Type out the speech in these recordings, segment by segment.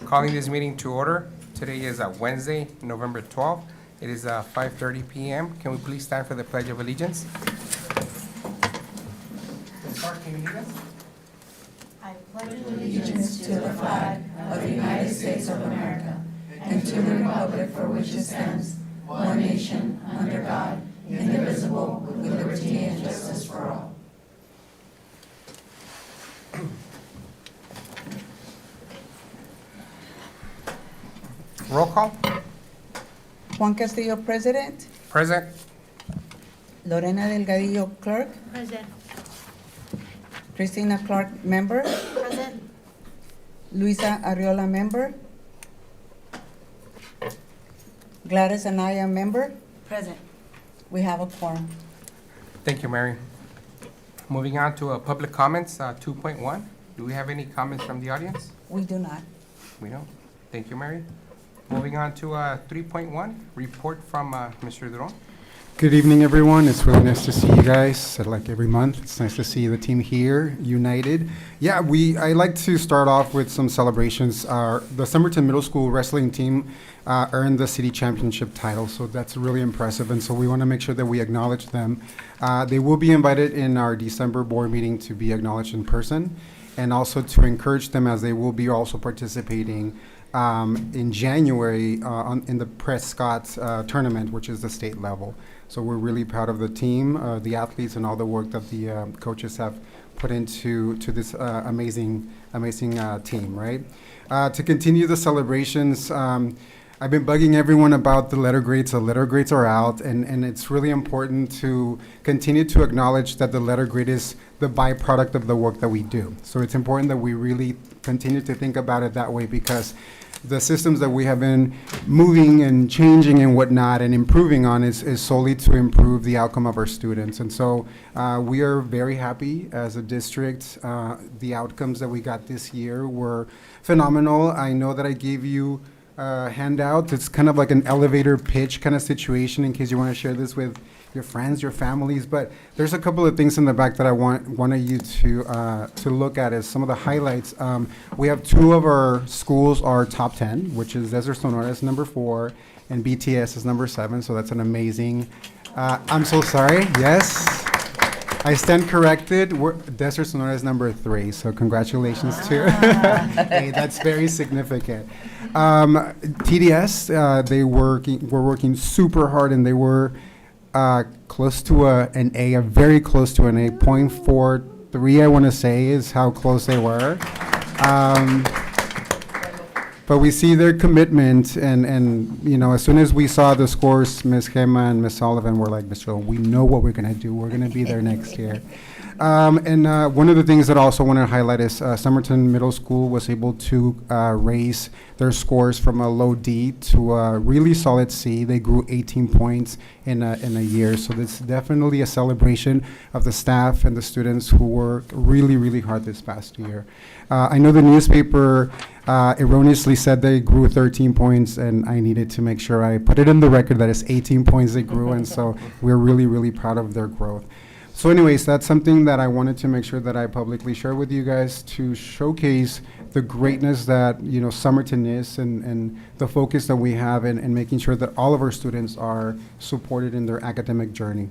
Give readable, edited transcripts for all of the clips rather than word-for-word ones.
Calling this meeting to order. Today is Wednesday, November 12th. It is 5:30 p.m. Can we please stand for the Pledge of Allegiance? To start, can you lead us? I pledge allegiance to the flag of the United States of America and to the republic for which it stands, one nation, under God, indivisible, with liberty and justice for all. Roll call. Juan Castillo, President. Present. Lorena Delgadillo, Clerk. Present. Christina Clark, Member. Present. Luisa Arriola, Member. Gladys Anaya, Member. Present. We have a quorum. Thank you, Mary. Moving on to public comments, 2.1. Do we have any comments from the audience? We do not. We don't. Thank you, Mary. Moving on to 3.1, report from Mr. Duron. Good evening, everyone. It's really nice to see you guys, like every month. It's nice to see the team here, united. Yeah, I like to start off with some celebrations. The Somerton Middle School wrestling team earned the city championship title, so that's really impressive, and so we want to make sure that we acknowledge them. They will be invited in our December board meeting to be acknowledged in person, and also to encourage them as they will be also participating in January in the Prescott tournament, which is the state level. So we're really proud of the team, the athletes, and all the work that the coaches have put into this amazing team, right? To continue the celebrations, I've been bugging everyone about the letter grades. The letter grades are out, and it's really important to continue to acknowledge that the letter grade is the byproduct of the work that we do. So it's important that we really continue to think about it that way, because the systems that we have been moving and changing and whatnot and improving on is solely to improve the outcome of our students. And so we are very happy as a district. The outcomes that we got this year were phenomenal. I know that I gave you a handout. It's kind of like an elevator pitch kind of situation in case you want to share this with your friends, your families, but there's a couple of things in the back that I wanted you to look at as some of the highlights. We have two of our schools are top 10, which is Desert Sonora is number 4 and BTS is number 7, so that's an amazing, I'm so sorry, yes, I stand corrected. Desert Sonora is number 3, so congratulations to hey, that's very significant. TDS, they were working super hard, and they were close to an A, very close to an A. 0.43, I want to say, is how close they were. But we see their commitment, and you know, as soon as we saw the scores, Ms. Gemma and Ms. Sullivan were like, Mr. We know what we're going to do. We're going to be there next year. And one of the things that I also want to highlight is Somerton Middle School was able to raise their scores from a low D to a really solid C. They grew 18 points in a year. So this is definitely a celebration of the staff and the students who worked really, really hard this past year. I know the newspaper erroneously said they grew 13 points, and I needed to make sure I put it in the record that it's 18 points they grew, and so we're really, really proud of their growth. So anyways, that's something that I wanted to make sure that I publicly share with you guys to showcase the greatness that, you know, Somerton is, and the focus that we have in making sure that all of our students are supported in their academic journey.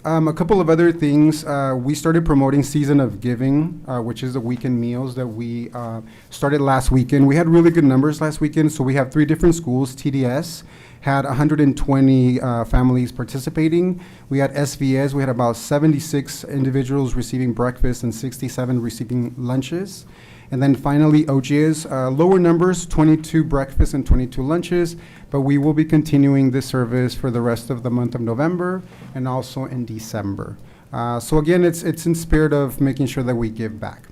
A couple of other things. We started promoting Season of Giving, which is the weekend meals that we started last weekend. We had really good numbers last weekend, so we have 3 different schools. TDS had 120 families participating. We had SVS, we had about 76 individuals receiving breakfast and 67 receiving lunches. And then finally, OGS, lower numbers, 22 breakfasts and 22 lunches, but we will be continuing this service for the rest of the month of November and also in December. So again, it's in spirit of making sure that we give back.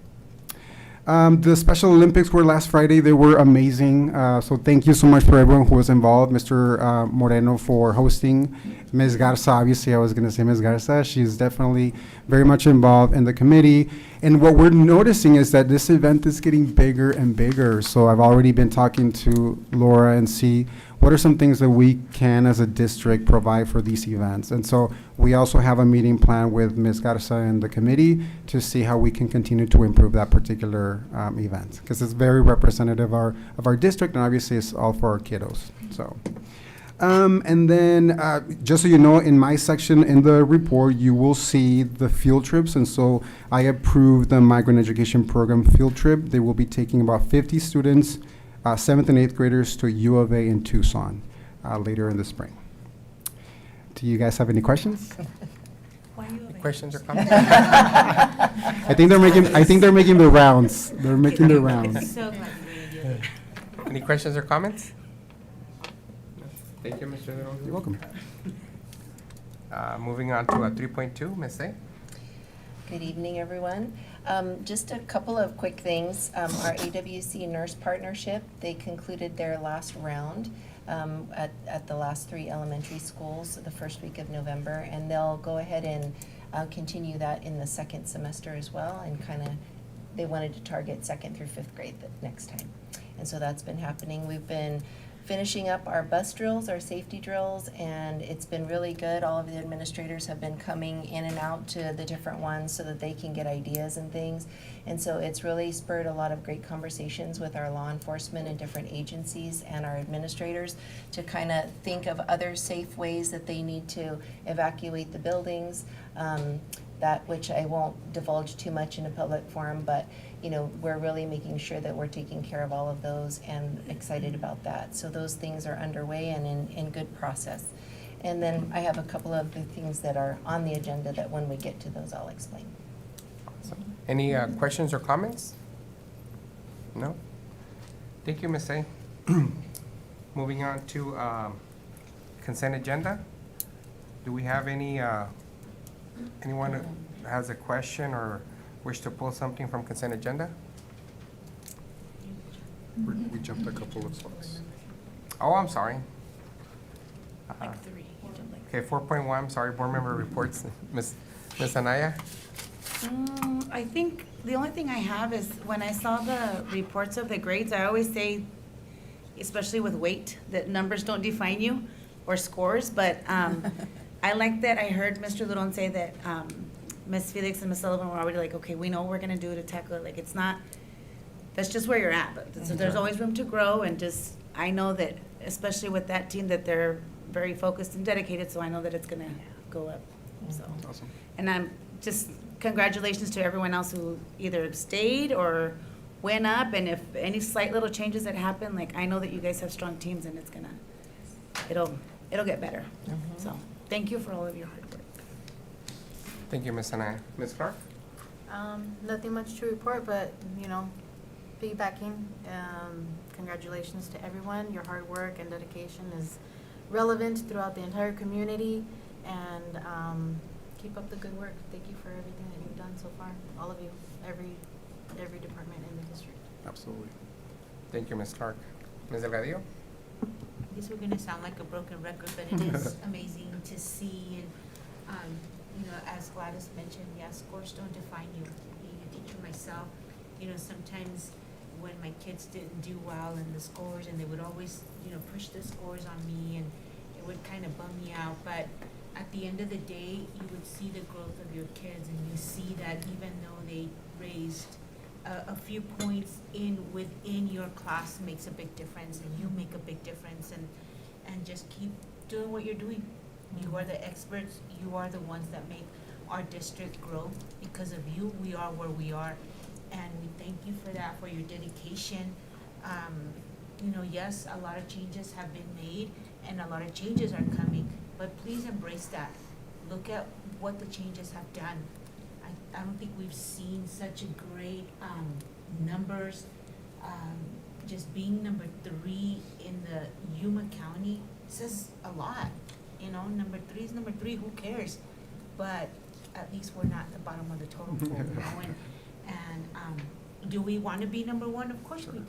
The Special Olympics were last Friday. They were amazing. So thank you so much for everyone who was involved. Mr. Moreno for hosting. Ms. Garza, obviously I was going to say Ms. Garza. She's definitely very much involved in the committee. And what we're noticing is that this event is getting bigger and bigger. So I've already been talking to Laura and see what are some things that we can, as a district, provide for these events? And so we also have a meeting planned with Ms. Garza and the committee to see how we can continue to improve that particular event, because it's very representative of our district, and obviously it's all for our kiddos, so. And then, just so you know, in my section in the report, you will see the field trips. And so I approved the migrant education program field trip. They will be taking about 50 students, 7th and 8th graders, to U of A in Tucson later in the spring. Do you guys have any questions? Questions or comments? I think they're making the rounds. They're making the rounds. So glad you did it. Any questions or comments? Thank you, Mr. Leon. You're welcome. Moving on to 3.2, Ms. A. Good evening, everyone. Just a couple of quick things. Our AWC nurse partnership, they concluded their last round at the last 3 elementary schools the first week of November, and they'll go ahead and continue that in the second semester as well, and they wanted to target 2nd through 5th grade the next time. And so that's been happening. We've been finishing up our bus drills, our safety drills, and it's been really good. All of the administrators have been coming in and out to the different ones so that they can get ideas and things. And so it's really spurred a lot of great conversations with our law enforcement and different agencies and our administrators to kind of think of other safe ways that they need to evacuate the buildings. That which I won't divulge too much in a public forum, but we're really making sure that we're taking care of all of those and excited about that. So those things are underway and in good process. And then I have a couple of the things that are on the agenda that when we get to those, I'll explain. Any questions or comments? No? Thank you, Ms. A. Moving on to consent agenda. Do we have anyone that has a question or wish to pull something from consent agenda? We jumped a couple of slots. Oh, I'm sorry. Like 3. You did like Okay, 4.1, I'm sorry, board member reports. Ms. Anaya? I think the only thing I have is when I saw the reports of the grades, I always say, especially with weight, that numbers don't define you or scores, but I like that I heard Mr. Luron say that Ms. Felix and Ms. Sullivan were already like, okay, we know what we're gonna do to tackle it. Like, it's not, that's just where you're at. But so there's always room to grow, and just, I know that, especially with that team, that they're very focused and dedicated, so I know that it's gonna go up, so. Awesome. And I'm just, congratulations to everyone else who either stayed or went up, and if any slight little changes that happen, like, I know that you guys have strong teams, and it's gonna, it'll get better. So, thank you for all of your hard work. Thank you, Ms. Anaya. Ms. Clark? Nothing much to report, but, piggybacking, congratulations to everyone. Your hard work and dedication is relevant throughout the entire community, and keep up the good work. Thank you for everything that you've done so far, all of you, every department in the district. Absolutely. Thank you, Ms. Clark. Ms. Delgadillo? This is gonna sound like a broken record, but it is amazing to see, and, as Gladys mentioned, scores don't define you. Being a teacher myself, sometimes when my kids didn't do well in the scores, and they would always, push the scores on me, and it would kind of bum me out, but at the end of the day, you would see the growth of your kids, and you see that even though they raised a few points within your class makes a big difference, and you make a big difference, and just keep doing what you're doing. You are the experts. You are the ones that make our district grow. Because of you, we are where we are, and we thank you for that, for your dedication. Yes, a lot of changes have been made, and a lot of changes are coming, but please embrace that. Look at what the changes have done. I don't think we've seen such a great numbers. Just being number 3 in the Yuma County says a lot. Number 3 is number 3. Who cares? But at least we're not the bottom of the totem pole. And do we want to be number 1? Of course we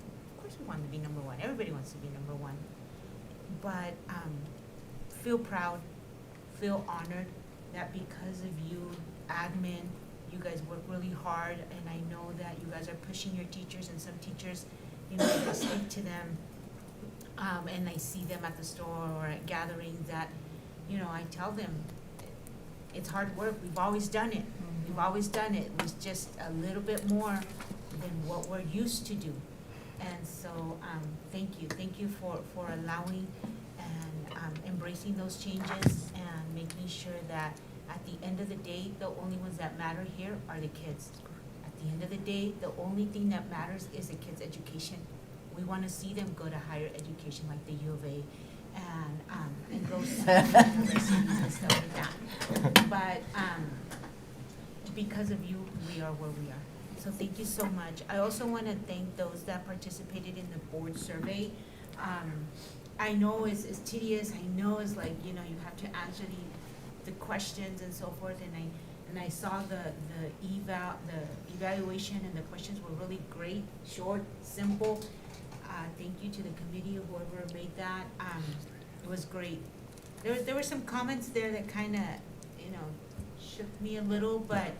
want to be number 1. Everybody wants to be number 1. But feel proud, feel honored that because of you, admin, you guys work really hard, and I know that you guys are pushing your teachers, and some teachers, I speak to them and I see them at the store or at gatherings that, you know, I tell them, it's hard work, we've always done it. We've always done it. It was just a little bit more than what we're used to do. And so, thank you for allowing and embracing those changes and making sure that at the end of the day, the only ones that matter here are the kids. At the end of the day, the only thing that matters is the kids' education. We want to see them go to higher education like the U of A and go to universities and stuff like that. But, because of you, we are where we are. So thank you so much. I also want to thank those that participated in the board survey. I know it's tedious, I know it's like, you know, you have to answer the questions and so forth, and I saw the evaluation and the questions were really great, short, simple. Thank you to the committee, whoever made that. It was great. There were some comments there that kind of, you know, shook me a little, but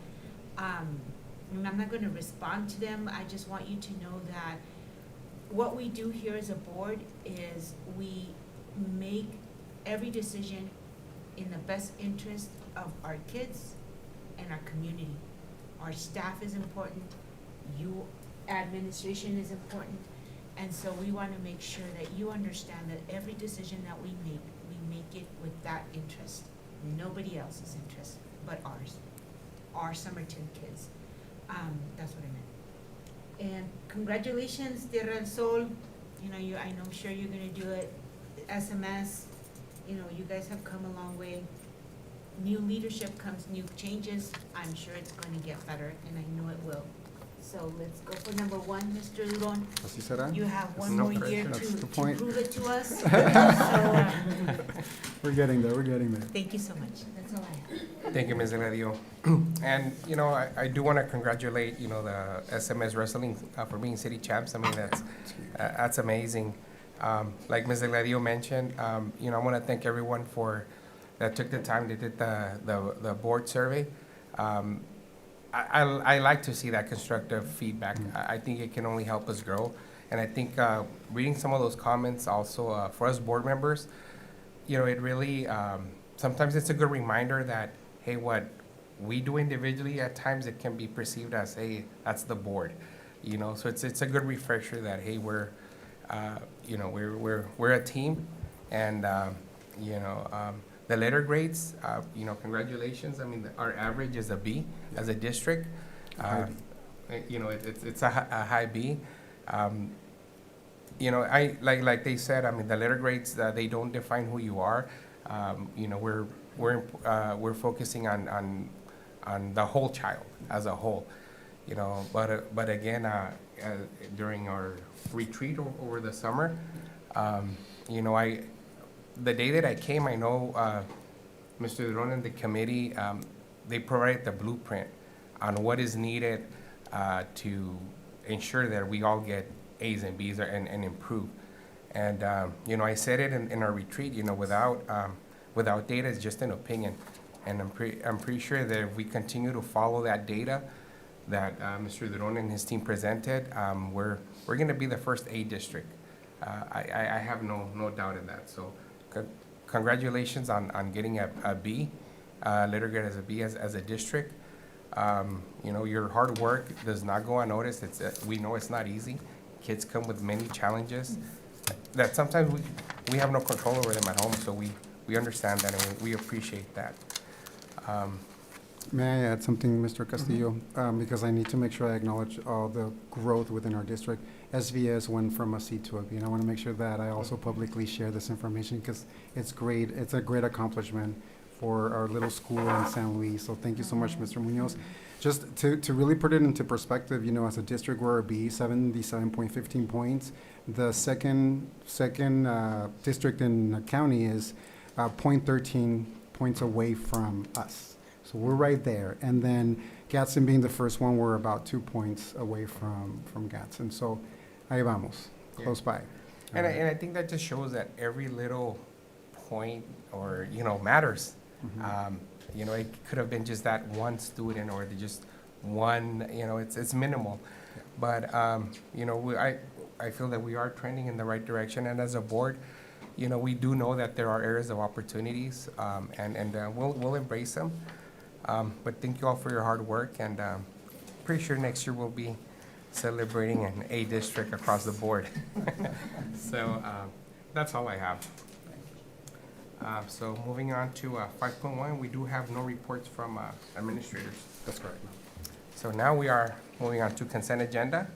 and I'm not going to respond to them. I just want you to know that what we do here as a board is we make every decision in the best interest of our kids and our community. Our staff is important, administration is important, and so we want to make sure that you understand that every decision that we make it with that interest, nobody else's interest but ours, our Somerton kids. That's what I meant. And congratulations, Tierra del Sol. You know, I'm sure you're gonna do it. SMS, you know, you guys have come a long way. New leadership comes new changes. I'm sure it's gonna get better, and I know it will. So let's go for number one, Mr. Duron. Así será. You have one No more pressure. year That's the to point. prove it to us. So, We're getting there, we're getting there. thank you so much. That's all I have. Thank you, Ms. Eladio. And, you know, I do want to congratulate, you know, the SMS Wrestling for being city champs. I mean, that's amazing. Like Ms. Eladio mentioned, you know, I want to thank everyone that took the time to did the board survey. I like to see that constructive feedback. I think it can only help us grow. And I think reading some of those comments also for us board members, you know, it really, sometimes it's a good reminder that, hey, what we do individually, at times it can be perceived as, hey, that's the board. You know, so it's a good refresher that, hey, we're, you know, we're a team. And, you know, the letter grades, you know, congratulations. I mean, our average is a B as a district. You know, it's a high B. You know, like they said, I mean, the letter grades, they don't define who you are. You know, we're focusing on the whole child as a whole. You know, but again, during our retreat over the summer, you know, the day that I came, I know Mr. Duron and the committee, they provided the blueprint on what is needed to ensure that we all get A's and B's and improve. And, you know, I said it in our retreat, you know, without data, it's just an opinion. And I'm pretty sure that if we continue to follow that data that Mr. Duron and his team presented, we're going to be the first A district. I have no doubt in that. So congratulations on getting a B, letter grade as a B as a district. You know, your hard work does not go unnoticed. We know it's not easy. Kids come with many challenges that sometimes we have no control over them at home, so we understand that and we appreciate that. May I add something, Mr. Castillo? Because I need to make sure I acknowledge all the growth within our district. SVS went from a C to a B, and I want to make sure that I also publicly share this information because it's great. It's a great accomplishment for our little school in San Luis. So thank you so much, Mr. Munoz. Just to really put it into perspective, you know, as a district, we're a B, 77.15 points. The second district in the county is 0.13 points away from us. So we're right there. And then Gadsden being the first one, we're about 2 points away from Gadsden. So ahí vamos, close by. And I think that just shows that every little point or, you know, matters. You know, it could have been just that one student or just one, you know, it's minimal. But, you know, I feel that we are trending in the right direction, and as a board, you know, we do know that there are areas of opportunities, and we'll embrace them. But thank you all for your hard work, and pretty sure next year we'll be celebrating an A district across the board. So that's all I have. So moving on to 5.1, we do have no reports from administrators. That's correct. So now we are moving on to consent agenda.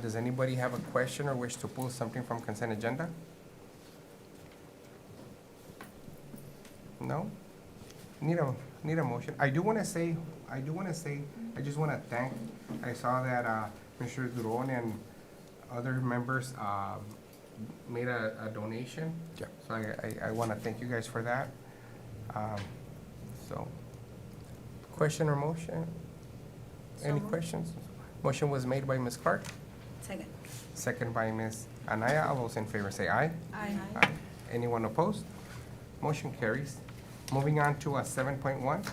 Does anybody have a question or wish to pull something from consent agenda? No? Need a motion. I just want to thank, I saw that Mr. Duron and other members made a donation. Yeah. So I want to thank you guys for that. So, question or motion? Any questions? Motion was made by Ms. Clark, Second. second by Ms. Anaya. All those in favor say aye. Aye. Aye. Anyone opposed? Motion carries. Moving on to 7.1,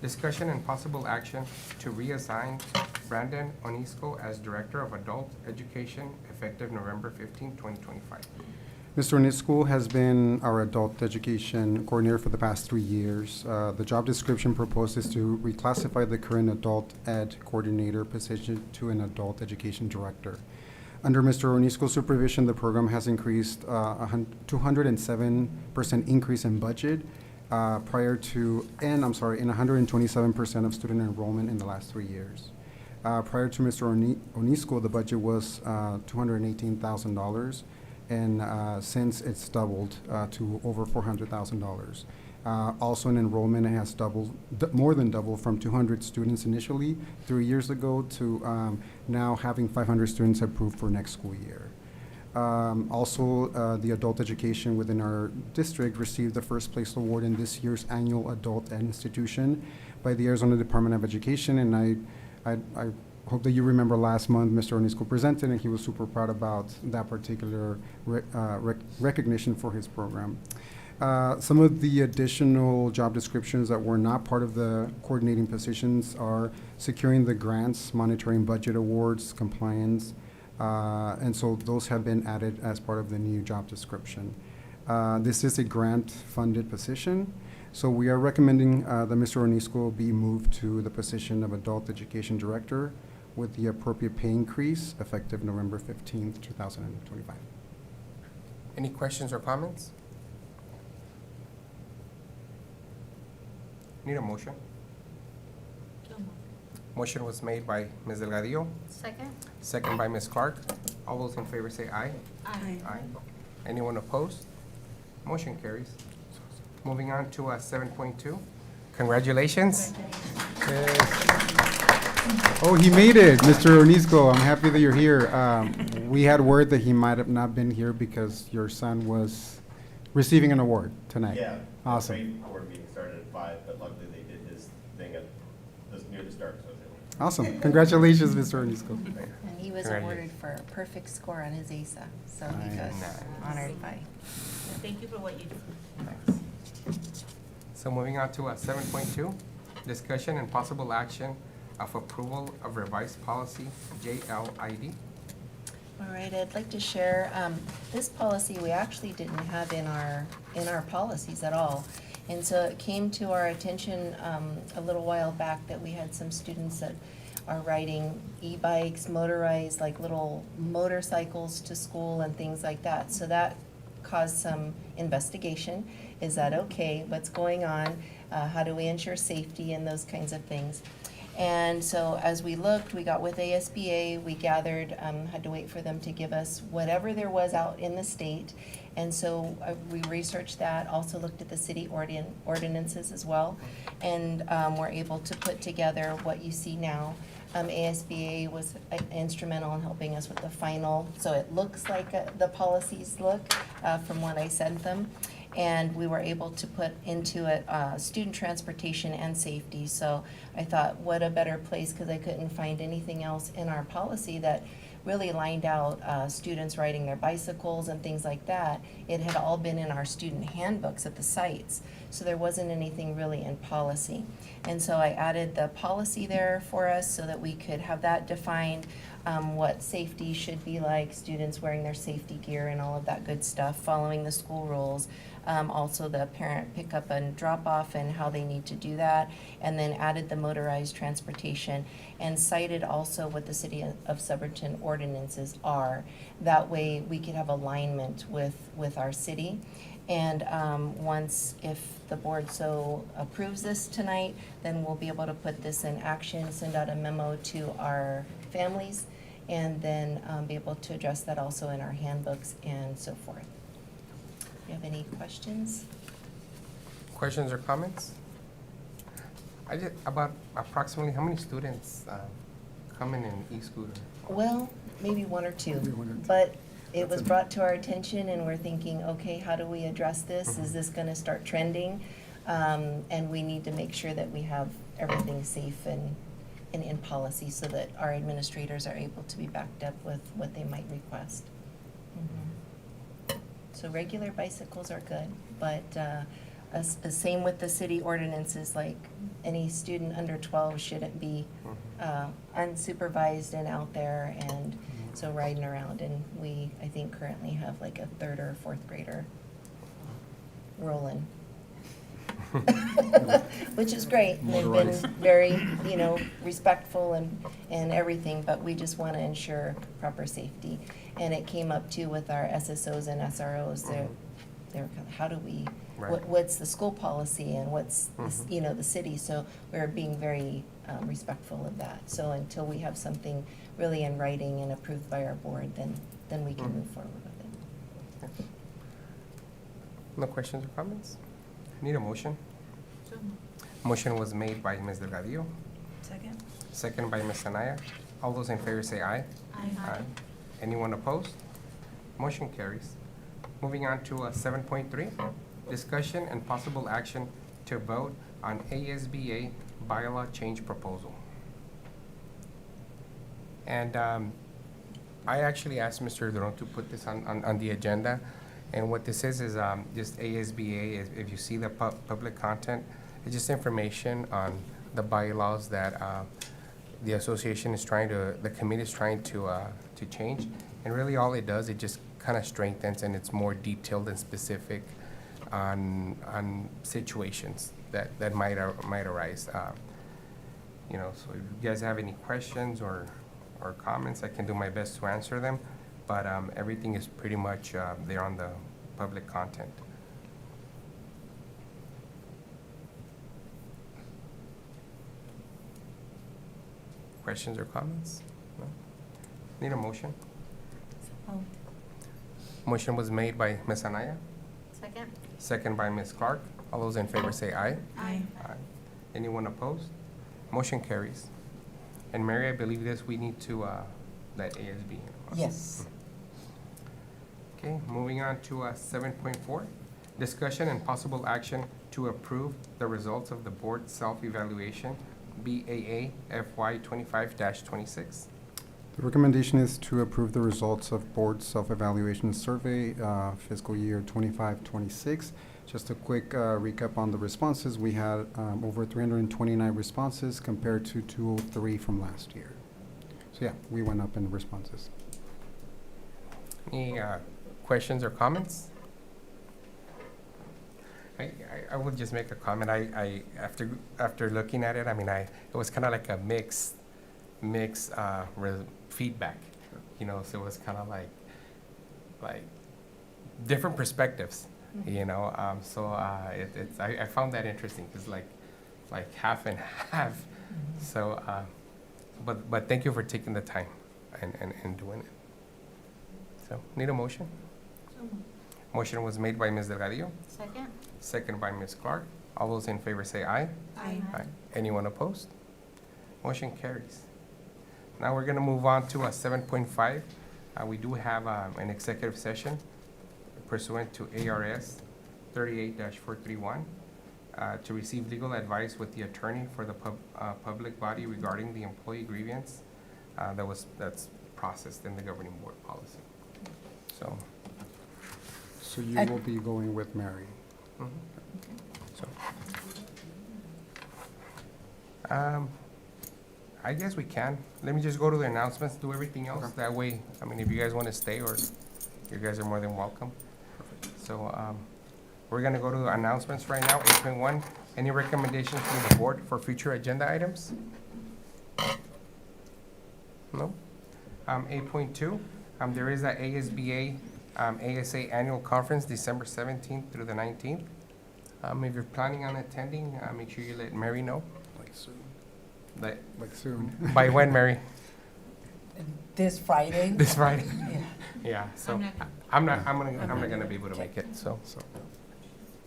discussion and possible action to reassign Brandon Onisco as Director of Adult Education effective November 15, 2025. Mr. Onisco has been our adult education coordinator for the past 3 years. The job description proposes to reclassify the current adult ed coordinator position to an adult education director. Under Mr. Onisco's supervision, the program has increased 207% increase in budget and 127% of student enrollment in the last 3 years. Prior to Mr. Onisco, the budget was $218,000, and since it's doubled to over $400,000. Also, in enrollment, it has more than doubled from 200 students initially 3 years ago to now having 500 students approved for next school year. The adult education within our district received the first place award in this year's annual adult ed institution by the Arizona Department of Education, and I hope that you remember last month Mr. Onisco presented, and he was super proud about that particular recognition for his program. Some of the additional job descriptions that were not part of the coordinating positions are securing the grants, monitoring budget awards, compliance, and so those have been added as part of the new job description. This is a grant-funded position, so we are recommending that Mr. Onisco be moved to the position of Adult Education Director with the appropriate pay increase effective November 15th, 2025. Any questions or comments? Need a motion? Motion was made by Ms. Delgadillo, Second? second by Ms. Clark. All those in favor say aye. Aye. Aye. Anyone opposed? Motion carries. Moving on to 7.2. Congratulations. Oh, he made it, Mr. Onisco. I'm happy that you're here. We had word that he might have not been here because your son was receiving an award tonight. Yeah. Awesome. The grade board meeting started at 5, but luckily they did his thing near the start, so I was able to. Awesome. Congratulations, Mr. Onisco. And he was Congratulations. awarded for a perfect score on his ASA, so he Nice. was Nice. honored by. Thank you for what you do. So moving on to 7.2, discussion and possible action of approval of revised policy JLID. All right, I'd like to share, this policy we actually didn't have in our policies at all. And so it came to our attention a little while back that we had some students that are riding e-bikes, motorized, like little motorcycles to school and things like that. So that caused some investigation. Is that okay? What's going on? How do we ensure safety and those kinds of things? And so as we looked, we got with ASBA, we gathered, had to wait for them to give us whatever there was out in the state. And so we researched that, also looked at the city ordinances as well, and were able to put together what you see now. ASBA was instrumental in helping us with the final, so it looks like the policies look from what I sent them. And we were able to put into it student transportation and safety. So I thought, what a better place, because I couldn't find anything else in our policy that really lined out students riding their bicycles and things like that. It had all been in our student handbooks at the sites, so there wasn't anything really in policy. And so I added the policy there for us so that we could have that defined. what safety should be like, students wearing their safety gear and all of that good stuff, following the school rules. Also the parent pickup and drop off and how they need to do that, and then added the motorized transportation and cited also what the city of Somerton ordinances are. That way we could have alignment with our city. And once, if the board so approves this tonight, then we'll be able to put this in action, send out a memo to our families, and then be able to address that also in our handbooks and so forth. Do you have any questions? Questions or comments? About approximately how many students come in an e-scooter? Well, maybe one or two, Maybe one or two. but it was brought to our attention and we're thinking, okay, how do we address this? Mm-hmm. Is this gonna start trending? And we need to make sure that we have everything safe and in policy so that our administrators are able to be backed up with what they might request. So regular bicycles are good, but same with the city ordinances, like any student under 12 shouldn't be unsupervised and out there and so riding around. And we, I think, currently have like a third or fourth grader rolling. Which is great. They've been Motorized. very, respectful and everything, but we just want to ensure proper safety. And it came up too with our SSOs and SROs. They were kind of, how do we, Right. what's the school policy and what's, Mhm. the city? So we're being very respectful of that. So until we have something really in writing and approved by our board, then we can Mhm. move forward with it. No questions or comments? Need a motion? So, Motion was made by Ms. Delgadillo, Second? second by Ms. Anaya. All those in favor say aye. Aye. Anyone opposed? Motion carries. Moving on to 7.3, discussion and possible action to vote on ASBA bylaw change proposal. And I actually asked Mr. Duron to put this on the agenda. And what this is just ASBA, if you see the public content, it's just information on the bylaws that the association is the committee is trying to change. And really all it does, it just kind of strengthens and it's more detailed and specific on situations that might arise. So if you guys have any questions or comments, I can do my best to answer them. But everything is pretty much there on the public content. Questions or comments? No? Need a motion? Oh. Motion was made by Ms. Anaya, Second? second by Ms. Clark. All those in favor say aye. Aye. Aye. Anyone opposed? Motion carries. And Mary, I believe this, we need to let ASB know. Yes. Okay, moving on to 7.4, discussion and possible action to approve the results of the board self-evaluation, BAA FY 25-26. The recommendation is to approve the results of board self-evaluation survey, fiscal year 25-26. Just a quick recap on the responses. We had over 329 responses compared to 203 from last year. So yeah, we went up in responses. Any questions or comments? I would just make a comment. After looking at it, it was kind of like a mixed feedback, so it was kind of like different perspectives, so I found that interesting, because like half and half. So but thank you for taking the time and doing it. So need a motion? so moved. Motion was made by Ms. Delgadillo, Second? second by Ms. Clark. All those in favor say aye. Aye. Aye. Anyone opposed? Motion carries. Now we're gonna move on to 7.5. We do have an executive session pursuant to ARS 38-431 to receive legal advice with the attorney for the public body regarding the employee grievance that's processed in the governing board policy. So, So you will be going with Mary. so, I guess we can. Let me just go to the announcements, do everything else. That way, I mean, if you guys want to stay, or you guys are more than welcome. So, we're gonna go to the announcements right now. 8.1, any recommendations from the board for future agenda items? No? 8.2, there is a ASBA, ASA Annual Conference, December 17th through the 19th. If you're planning on attending, make sure you let Mary know. Like soon. That, Like soon. by when, Mary? This Friday. This Friday? Yeah. Yeah, so, I'm not I'm not gonna be able to make it, so. So,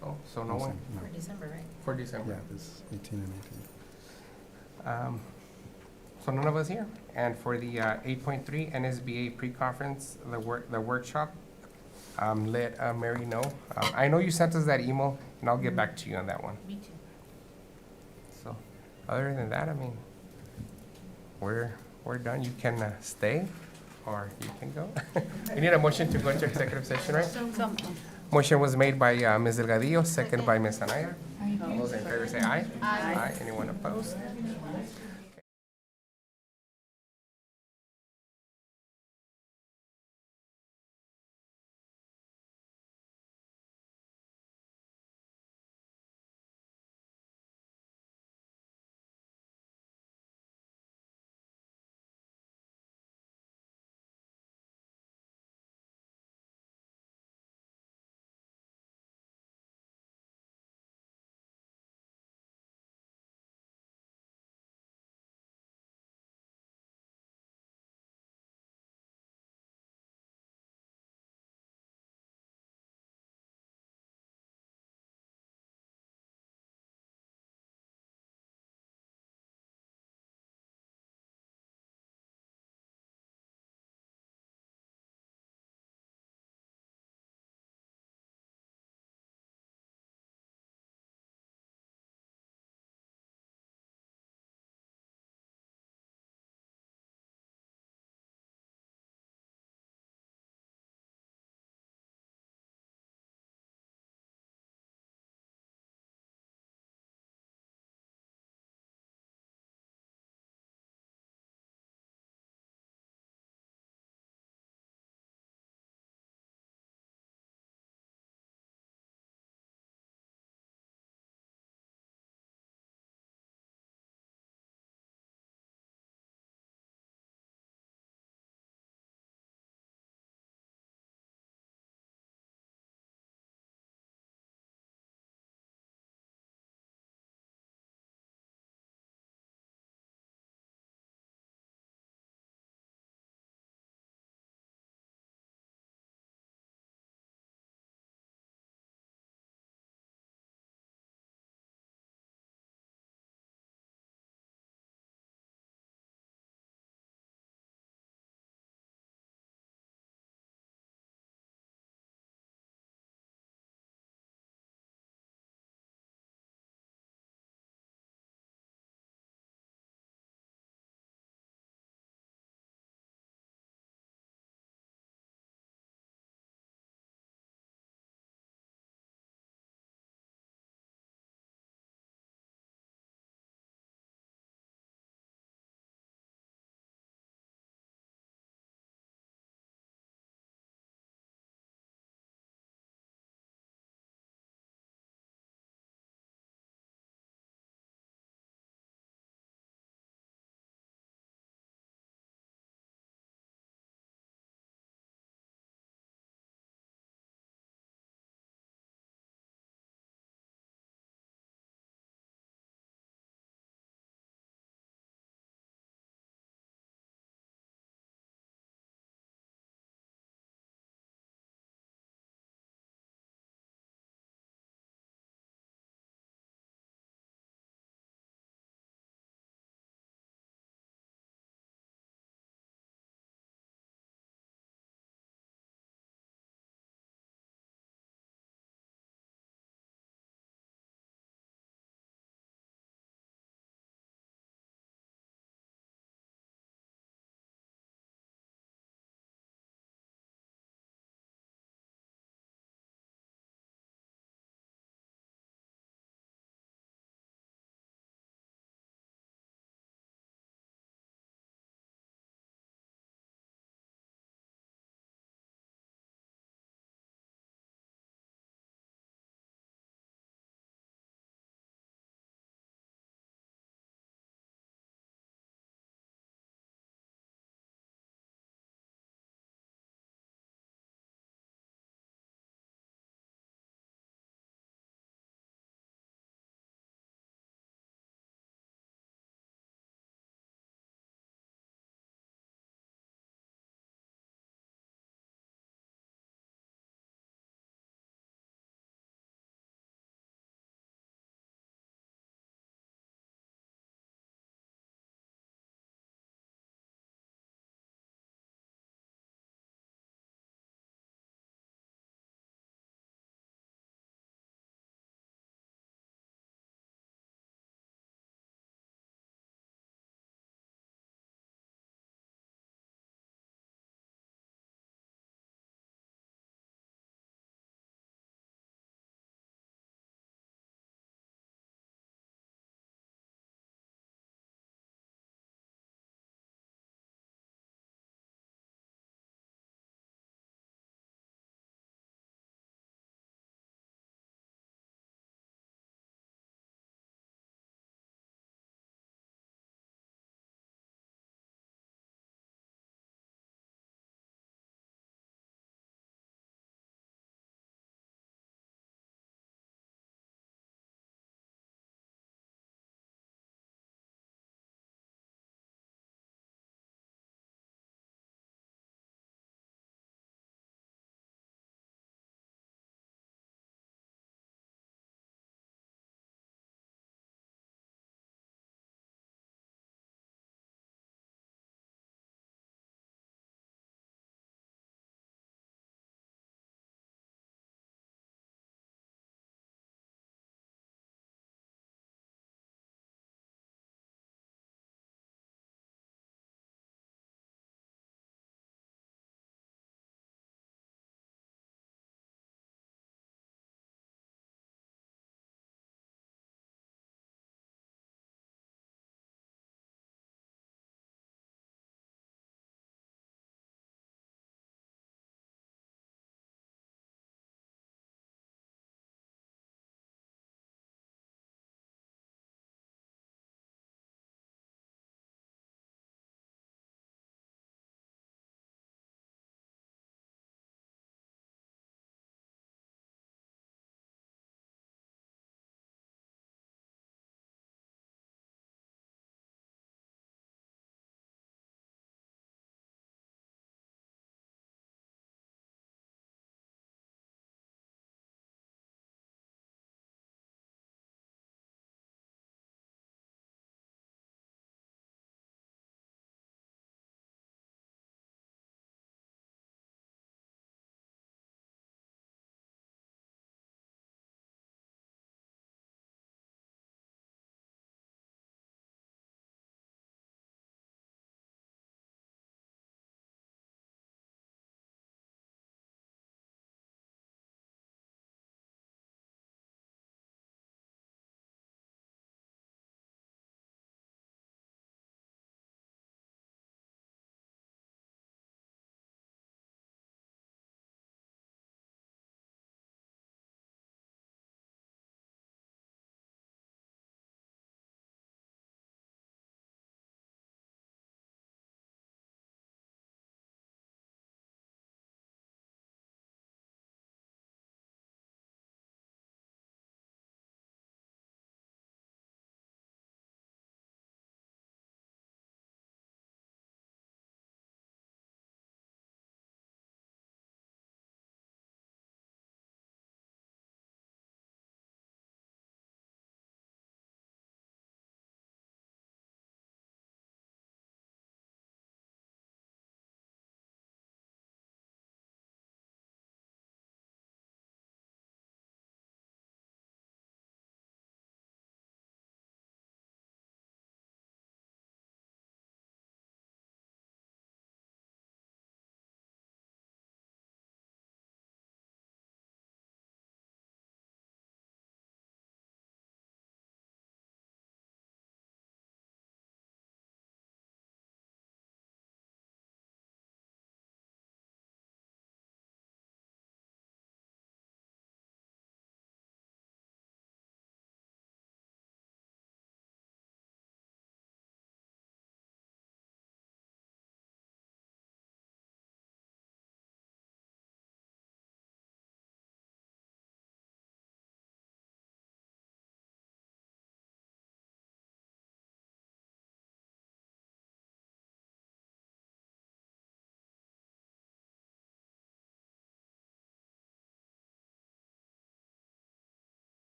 Oh, so no one no. For December, right? for December? Yeah, this 18 and 19. So none of us here. And for the 8.3 NSBA pre-conference, the workshop, let Mary know. I know you sent us that email, and I'll get back to you on that one. Me too. So, other than that, I mean, we're done. You can stay, or you can go. We need a motion to go into executive session, right? So, Motion was made by Ms. Delgadillo, second by Ms. Anaya. All those in favor say aye. Aye. Anyone opposed?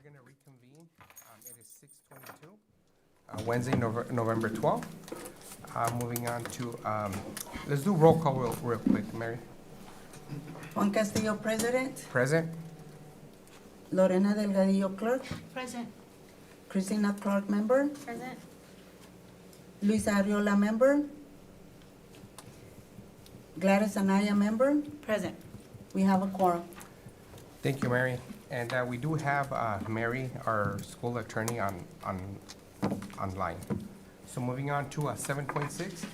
we're gonna reconvene. It is 6:22, Wednesday, November 12th. Moving on to, let's do roll call real quick. Mary, Juan Castillo, President. present? Lorena Delgadillo, Clerk. Present. Christina Clark, Member. Present? Luisa Arriola, Member. Gladys Anaya, Member. Present. We have a quorum. Thank you, Mary. And we do have Mary, our school attorney, online. So moving on to 7.6,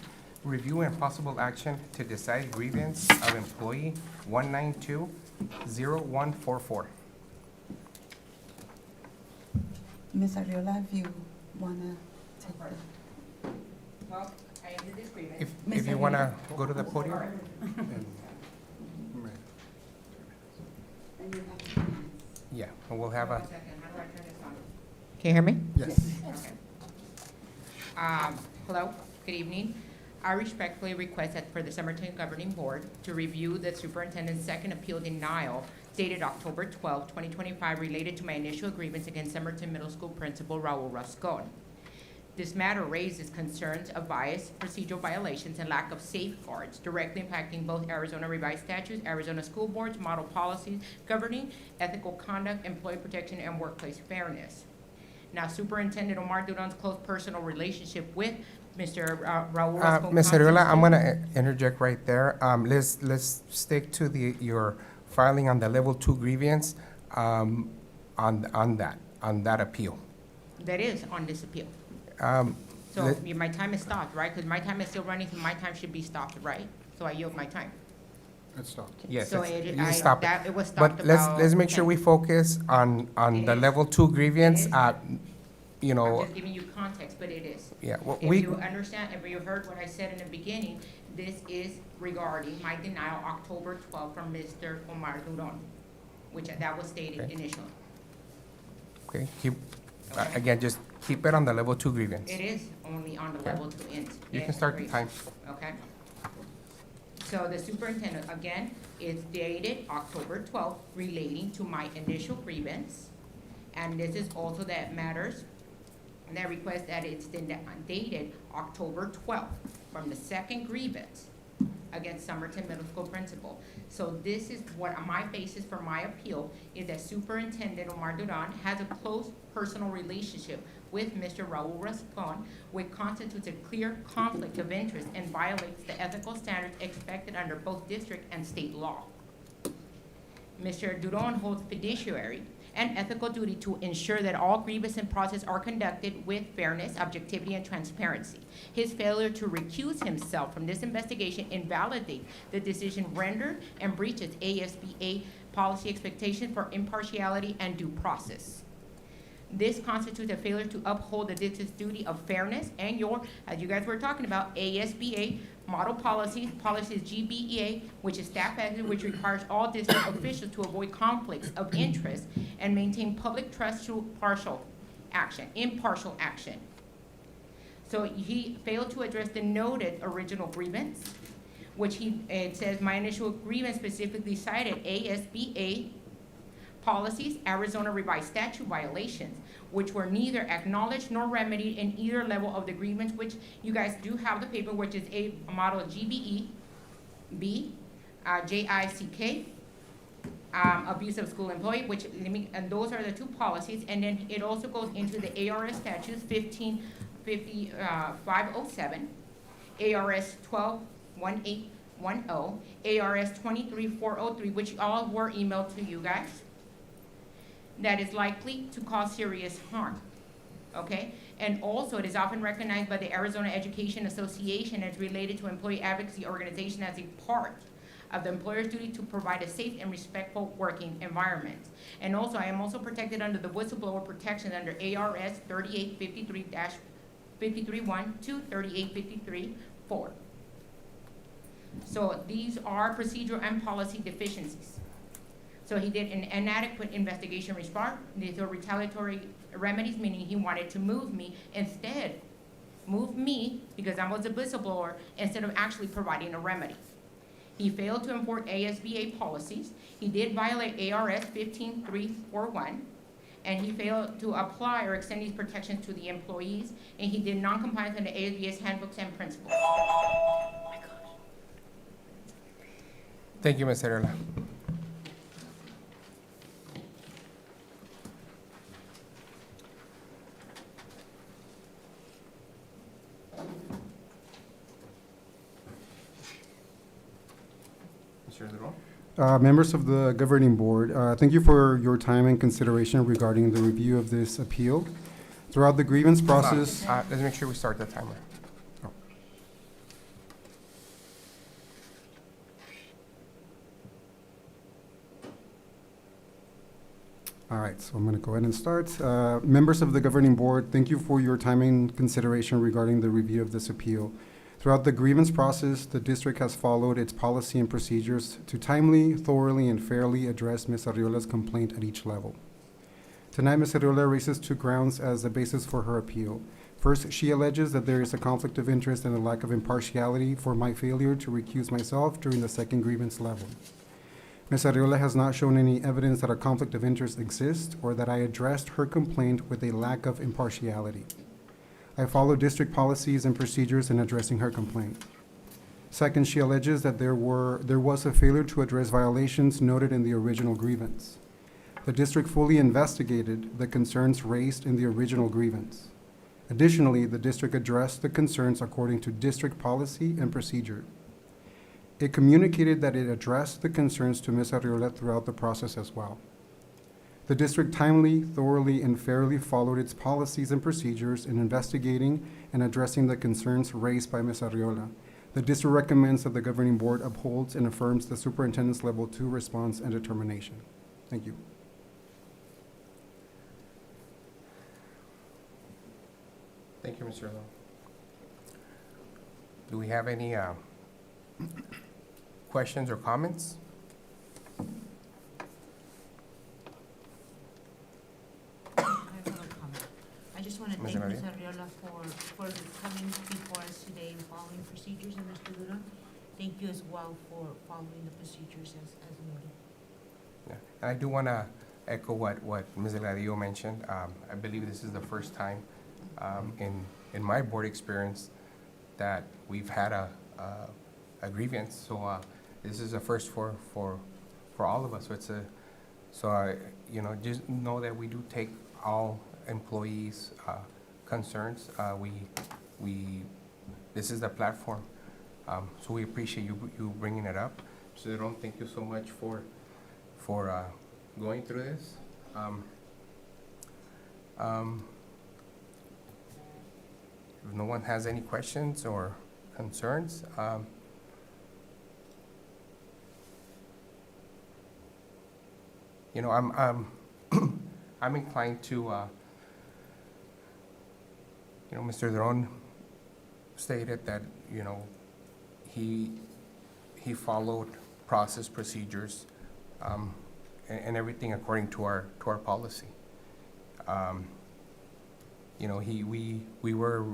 review and possible action to decide grievance of employee 1920144. Ms. Arriola, if you wanna take the. Well, I ended this grievance. If you want to go to the podium. Yeah, and we'll have One a, second, how do I turn this on? Can you hear me? Yes. Okay. Hello, good evening. I respectfully request that for the Somerton Governing Board to review the superintendent's second appeal denial dated October 12, 2025, related to my initial grievance against Somerton Middle School Principal Raul Rascon. This matter raises concerns of bias, procedural violations, and lack of safeguards directly impacting both Arizona revised statutes, Arizona school boards, model policies governing ethical conduct, employee protection, and workplace fairness. Now, Superintendent Omar Duran's close personal relationship with Mr. Raul Rascon. Ms. Ariola, I'm going to interject right there. Let's stick to your filing on the level 2 grievance on that appeal. That is on this appeal. Um, So let- my time is stopped, right? Because my time is still running, so my time should be stopped, right? So I yield my time. Let's stop. Yes, So it's- it- you I- stop that- it. it was stopped But let's about make sure we 10. focus on It the is. level 2 grievance. It is. You I'm know, just giving you context, but it is. yeah, well, If we, you understand, if you heard what I said in the beginning, this is regarding my denial October 12th from Mr. Omar Duran, which that was stated Okay. initially. okay, keep, Okay. again, just keep it on the level 2 grievance. It is only on the Okay. level 2 ends. You can Yes, start the agreed. time. Okay. So the superintendent, again, is dated October 12th relating to my initial grievance. And this is also that matters, and that request that it's dated October 12th from the second grievance against Somerton Middle School principal. So this is what my basis for my appeal is that Superintendent Omar Duran has a close personal relationship with Mr. Raul Rascon, which constitutes a clear conflict of interest and violates the ethical standards expected under both district and state law. Mr. Duran holds fiduciary and ethical duty to ensure that all grievance and process are conducted with fairness, objectivity, and transparency. His failure to recuse himself from this investigation invalidates the decision rendered and breaches ASBA policy expectation for impartiality and due process. This constitutes a failure to uphold the district's duty of fairness and as you guys were talking about, ASBA model policies, policies GBEA, which is staff ethics, which requires all district officials to avoid conflicts of interest and maintain public trust through impartial action. So he failed to address the noted original grievance, which it says my initial grievance specifically cited ASBA policies, Arizona revised statute violations, which were neither acknowledged nor remedied in either level of the grievance, which you guys do have the paper, which is a model GBE, B, JICK, abuse of school employee, and those are the two policies, and then it also goes into the ARS statutes 507, ARS 121810, ARS 23403, which all were emailed to you guys, that is likely to cause serious harm, okay? And also, it is often recognized by the Arizona Education Association as related to employee advocacy organization as a part of the employer's duty to provide a safe and respectful working environment. And also, I am also protected under the whistleblower protection under ARS 3853-531 to 3853-4. So these are procedural and policy deficiencies. So he did an inadequate investigation response. These are retaliatory remedies, meaning he wanted to move me, because I was a whistleblower, instead of actually providing a remedy. He failed to enforce ASBA policies. He did violate ARS 15341, and he failed to apply or extend these protections to the employees, and he did non-compliance with the ASB's handbooks and principles. Thank you, Ms. Arreola. Mr. Duro? Members of the governing board, thank you for your time and consideration regarding the review of this appeal. Throughout the grievance process, Let's make sure we start the timer. all right, so I'm going to go ahead and start. Members of the governing board, thank you for your time and consideration regarding the review of this appeal. Throughout the grievance process, the district has followed its policy and procedures to timely, thoroughly, and fairly address Ms. Arriola's complaint at each level. Tonight, Ms. Arriola raises two grounds as the basis for her appeal. First, she alleges that there is a conflict of interest and a lack of impartiality for my failure to recuse myself during the second grievance level. Ms. Arriola has not shown any evidence that a conflict of interest exists or that I addressed her complaint with a lack of impartiality. I follow district policies and procedures in addressing her complaint. Second, she alleges that there was a failure to address violations noted in the original grievance. The district fully investigated the concerns raised in the original grievance. Additionally, the district addressed the concerns according to district policy and procedure. It communicated that it addressed the concerns to Ms. Arriola throughout the process as well. The district timely, thoroughly, and fairly followed its policies and procedures in investigating and addressing the concerns raised by Ms. Arriola. The district recommends that the governing board upholds and affirms the superintendent's level 2 response and determination. Thank you. Thank you, Mr. Lowe. Do we have any questions or comments? I have a comment. I just want to Ms. thank Amalia? Ms. Arriola for coming before us today and following procedures, and Mr. Dura, thank you as well for following the procedures as noted. Yeah, and I do want to echo what Ms. Eladio mentioned. I believe this is the first time in my board experience that we've had a grievance. So this is a first for all of us. So just know that we do take all employees' concerns. This is the platform. So we appreciate you bringing it up. So I don't thank you so much for going through this. If no one has any questions or concerns, I'm I'm inclined to, Mr. Dron stated that, he followed process procedures, and everything according to our policy. We were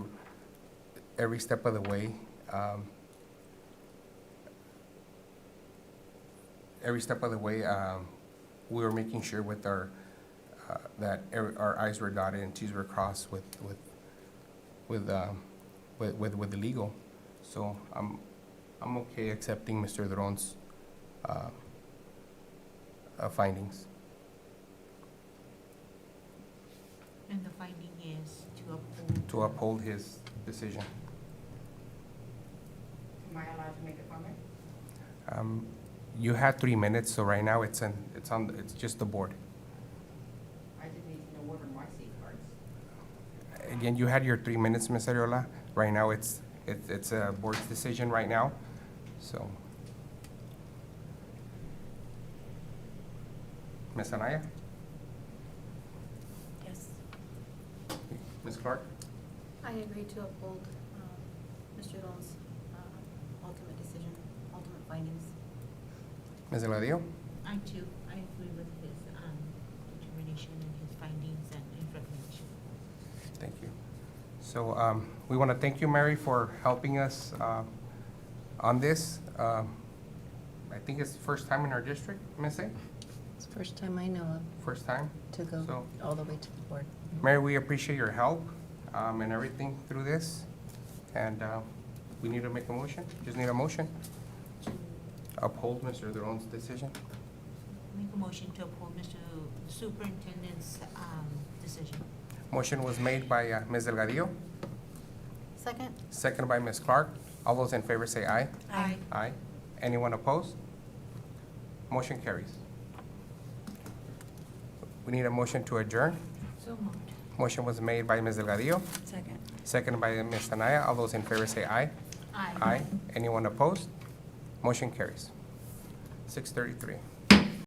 every step of the way, we were making sure with our that our I's were dotted and T's were crossed with the legal. So I'm okay accepting Mr. Dron's findings. And the finding is To uphold his decision. Am I allowed to make a comment? You had 3 minutes, so right now it's just the board. I just need to know what are my safeguards. Again, you had your 3 minutes, Ms. Arreola. Right now, it's a board's decision right now, so. Ms. Anaya? Yes. Ms. Clark? I agree to uphold Mr. Don's ultimate decision, ultimate findings. Ms. Eladio? I too, I agree with his determination and his findings and his recommendation. Thank you. So we want to thank you, Mary, for helping us on this. I think it's the first time in our district, Ms. A? First time I know of First time? to go So- all the way to the board. Mayor, we appreciate your help and everything through this. And we need to make a motion. Just need a motion. Uphold Mr. Theron's decision. Make a motion to uphold Mr. Superintendent's decision. Motion was made by Ms. Delgadillo, Second? seconded by Ms. Clark. All those in favor say aye. Aye. Aye. Anyone opposed? Motion carries. We need a motion to adjourn. So moved. Motion was made by Ms. Delgadillo, Second. seconded by Ms. Anaya. All those in favor say aye. Aye. Aye. Anyone opposed? Motion carries. 6:33.